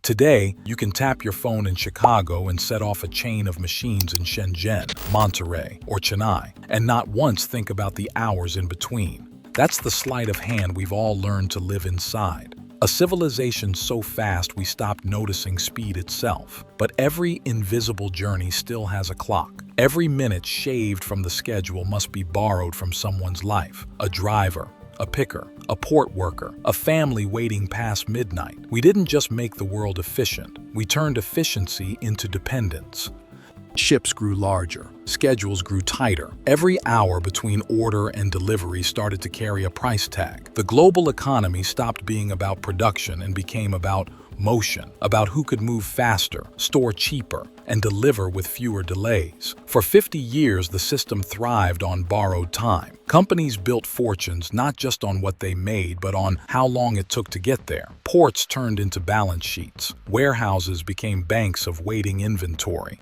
Today, you can tap your phone in Chicago and set off a chain of machines in Shenzhen, Monterey, or Chennai, and not once think about the hours in between. That's the sleight of hand we've all learned to live inside. A civilization so fast we stopped noticing speed itself. But every invisible journey still has a clock. Every minute shaved from the schedule must be borrowed from someone's life. A driver, a picker, a port worker, a family waiting past midnight. We didn't just make the world efficient, we turned efficiency into dependence. Ships grew larger, schedules grew tighter. Every hour between order and delivery started to carry a price tag. The global economy stopped being about production and became about motion, about who could move faster, store cheaper, and deliver with fewer delays. For 50 years, the system thrived on borrowed time. Companies built fortunes not just on what they made, but on how long it took to get there. Ports turned into balance sheets. Warehouses became banks of waiting inventory.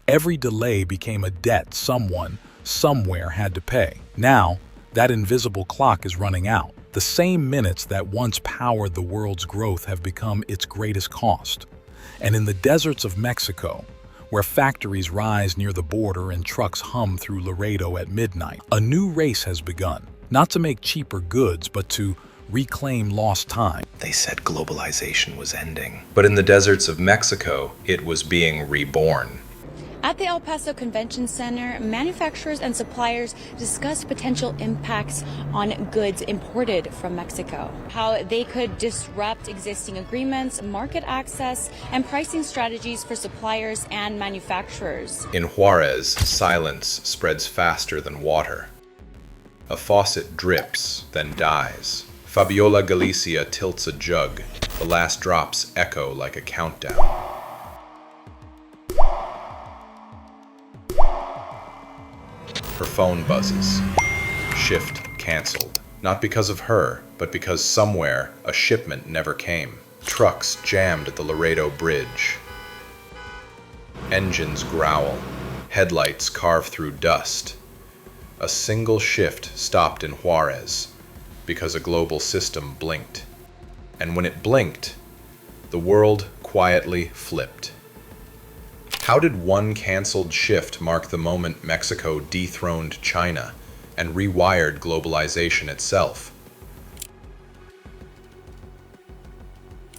Every delay became a debt someone, somewhere had to pay. Now, that invisible clock is running out. The same minutes that once powered the world's growth have become its greatest cost. And in the deserts of Mexico, where factories rise near the border and trucks hum through Laredo at midnight, a new race has begun. Not to make cheaper goods, but to reclaim lost time. They said globalization was ending. But in the deserts of Mexico, it was being reborn. At the El Paso Convention Center, manufacturers and suppliers discussed potential impacts on goods imported from Mexico, how they could disrupt existing agreements, market access, and pricing strategies for suppliers and manufacturers. In Juarez, silence spreads faster than water. A faucet drips, then dies. Fabiola Galicia tilts a jug. The last drops echo like a countdown. Her phone buzzes. Shift canceled. Not because of her, but because somewhere a shipment never came. Trucks jammed at the Laredo Bridge. Engines growl. Headlights carve through dust. A single shift stopped in Juarez because a global system blinked. And when it blinked, the world quietly flipped. How did one canceled shift mark the moment Mexico dethroned China and rewired globalization itself?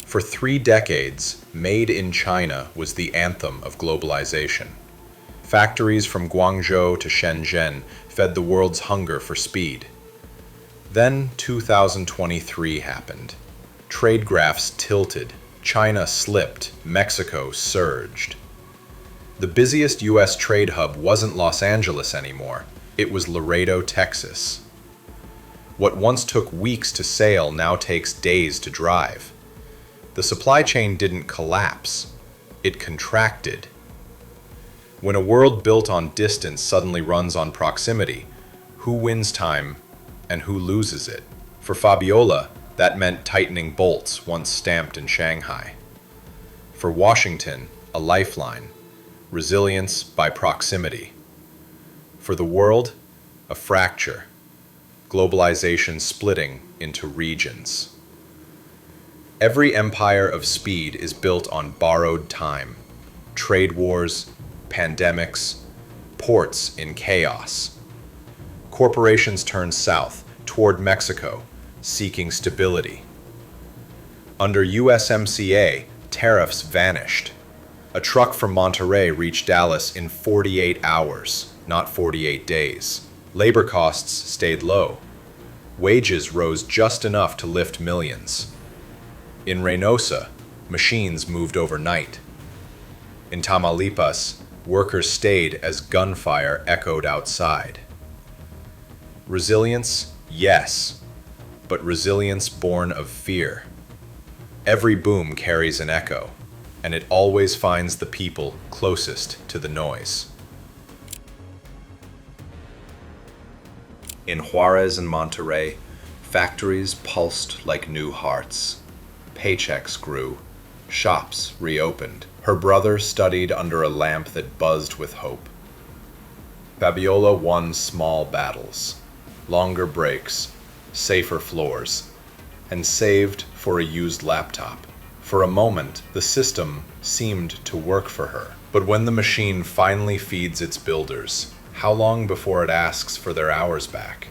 For 3 decades, Made in China was the anthem of globalization. Factories from Guangzhou to Shenzhen fed the world's hunger for speed. Then 2023 happened. Trade graphs tilted, China slipped, Mexico surged. The busiest U.S. trade hub wasn't Los Angeles anymore. It was Laredo, Texas. What once took weeks to sail now takes days to drive. The supply chain didn't collapse. It contracted. When a world built on distance suddenly runs on proximity, who wins time and who loses it? For Fabiola, that meant tightening bolts once stamped in Shanghai. For Washington, a lifeline. Resilience by proximity. For the world, a fracture. Globalization splitting into regions. Every empire of speed is built on borrowed time. Trade wars, pandemics, ports in chaos. Corporations turn south toward Mexico, seeking stability. Under USMCA, tariffs vanished. A truck from Monterey reached Dallas in 48 hours, not 48 days. Labor costs stayed low. Wages rose just enough to lift millions. In Reynosa, machines moved overnight. In Tamaulipas, workers stayed as gunfire echoed outside. Resilience, yes, but resilience born of fear. Every boom carries an echo, and it always finds the people closest to the noise. In Juarez and Monterey, factories pulsed like new hearts. Paychecks grew. Shops reopened. Her brother studied under a lamp that buzzed with hope. Fabiola won small battles, longer breaks, safer floors, and saved for a used laptop, For a moment, the system seemed to work for her. But when the machine finally feeds its builders, how long before it asks for their hours back?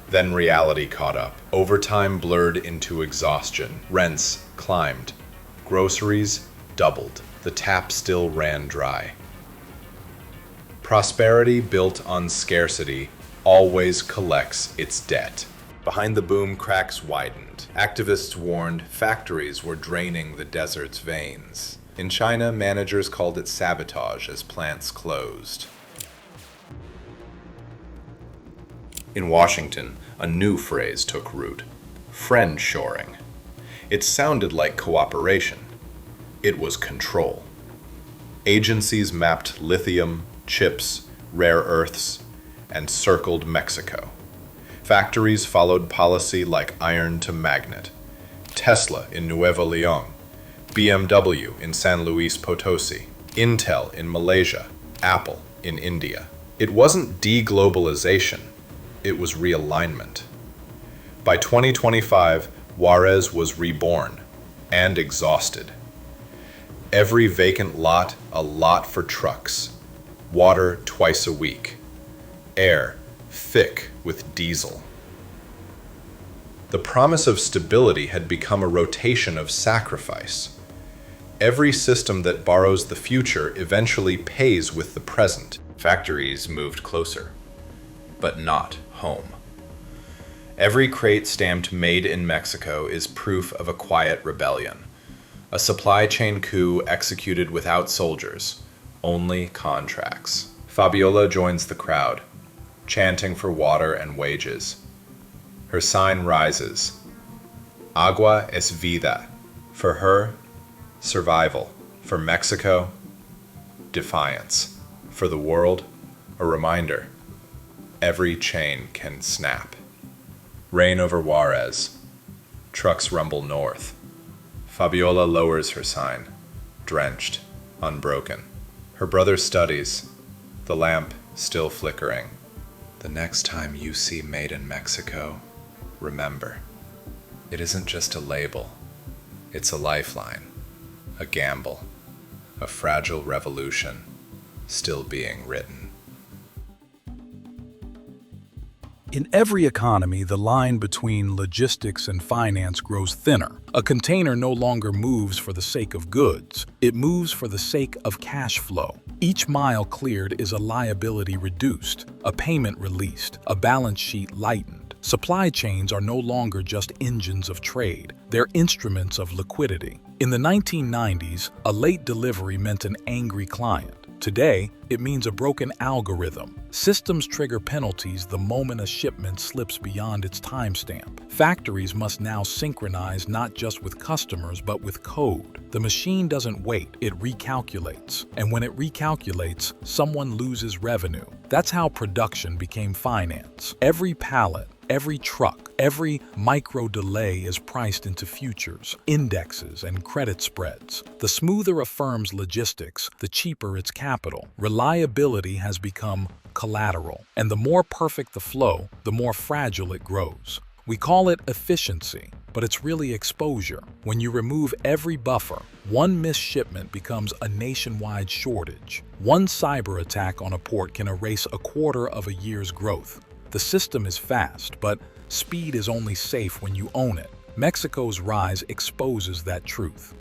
Then reality caught up. Overtime blurred into exhaustion. Rents climbed. Groceries doubled. The tap still ran dry. Prosperity built on scarcity always collects its debt. Behind the boom, cracks widened. Activists warned factories were draining the desert's veins. In China, managers called it sabotage as plants closed. In Washington, a new phrase took root: friend-shoring. It sounded like cooperation. It was control. Agencies mapped lithium, chips, rare earths, and circled Mexico. Factories followed policy like iron to magnet. Tesla in Nuevo León, BMW in San Luis Potosi, Intel in Malaysia, Apple in India. It wasn't deglobalization, it was realignment. By 2025, Juarez was reborn and exhausted. Every vacant lot, a lot for trucks. Water twice a week. Air thick with diesel. The promise of stability had become a rotation of sacrifice. Every system that borrows the future eventually pays with the present. Factories moved closer, but not home. Every crate stamped "Made in Mexico" is proof of a quiet rebellion. A supply chain coup executed without soldiers, only contracts. Fabiola joins the crowd, chanting for water and wages. Her sign rises. Agua es vida. For her, survival. For Mexico, defiance. For the world, a reminder. Every chain can snap. Rain over Juarez. Trucks rumble north. Fabiola lowers her sign, drenched, unbroken. Her brother studies, the lamp still flickering. The next time you see "Made in Mexico," remember, it isn't just a label. It's a lifeline, a gamble, a fragile revolution still being written. In every economy, the line between logistics and finance grows thinner. A container no longer moves for the sake of goods. It moves for the sake of cash flow. Each mile cleared is a liability reduced, a payment released, a balance sheet lightened. Supply chains are no longer just engines of trade. They're instruments of liquidity. In the 1990s, a late delivery meant an angry client. Today, it means a broken algorithm. Systems trigger penalties the moment a shipment slips beyond its timestamp. Factories must now synchronize not just with customers but with code. The machine doesn't wait, it recalculates. And when it recalculates, someone loses revenue. That's how production became finance. Every pallet, every truck, every micro delay is priced into futures, indexes, and credit spreads. The smoother a firm's logistics, the cheaper its capital. Reliability has become collateral, and the more perfect the flow, the more fragile it grows. We call it efficiency, but it's really exposure. When you remove every buffer, one missed shipment becomes a nationwide shortage. One cyber attack on a port can erase a quarter of a year's growth. The system is fast, but speed is only safe when you own it. Mexico's rise exposes that truth.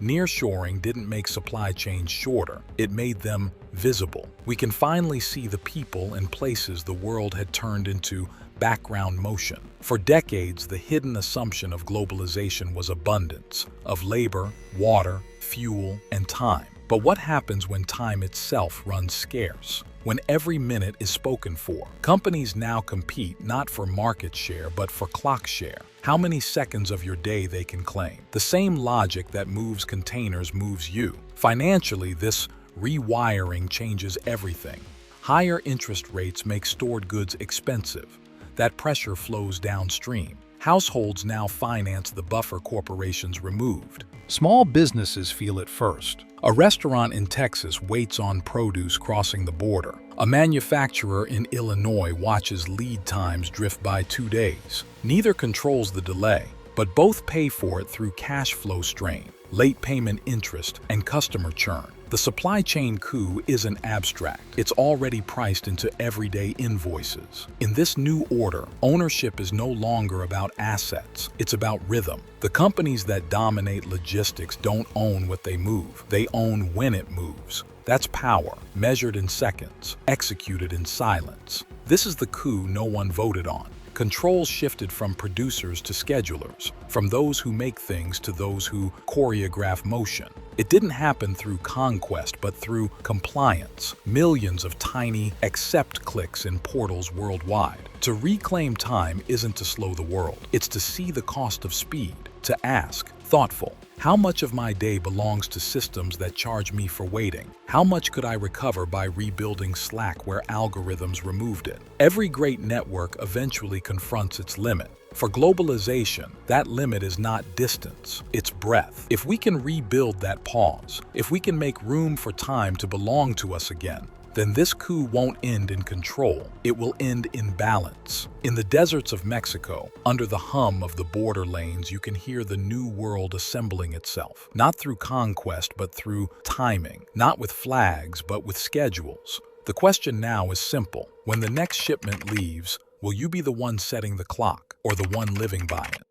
Nearshoring didn't make supply chains shorter, it made them visible. We can finally see the people and places the world had turned into background motion. For decades, the hidden assumption of globalization was abundance, of labor, water, fuel, and time. But what happens when time itself runs scarce? When every minute is spoken for? Companies now compete not for market share but for clock share. How many seconds of your day they can claim. The same logic that moves containers moves you. Financially, this rewiring changes everything. Higher interest rates make stored goods expensive. That pressure flows downstream. Households now finance the buffer corporations removed. Small businesses feel it first. A restaurant in Texas waits on produce crossing the border. A manufacturer in Illinois watches lead times drift by 2 days. Neither controls the delay, but both pay for it through cash flow strain, late payment interest, and customer churn. The supply chain coup isn't abstract. It's already priced into everyday invoices. In this new order, ownership is no longer about assets. It's about rhythm. The companies that dominate logistics don't own what they move. They own when it moves. That's power, measured in seconds, executed in silence. This is the coup no one voted on. Control shifted from producers to schedulers, from those who make things to those who choreograph motion. It didn't happen through conquest, but through compliance. Millions of tiny accept clicks in portals worldwide. To reclaim time isn't to slow the world. It's to see the cost of speed, to ask, thoughtful, how much of my day belongs to systems that charge me for waiting? How much could I recover by rebuilding slack where algorithms removed it? Every great network eventually confronts its limit. For globalization, that limit is not distance, it's breadth. If we can rebuild that pause, if we can make room for time to belong to us again, then this coup won't end in control, it will end in balance. In the deserts of Mexico, under the hum of the border lanes, you can hear the new world assembling itself. Not through conquest, but through timing. Not with flags, but with schedules. The question now is simple. When the next shipment leaves, will you be the one setting the clock, or the one living by it?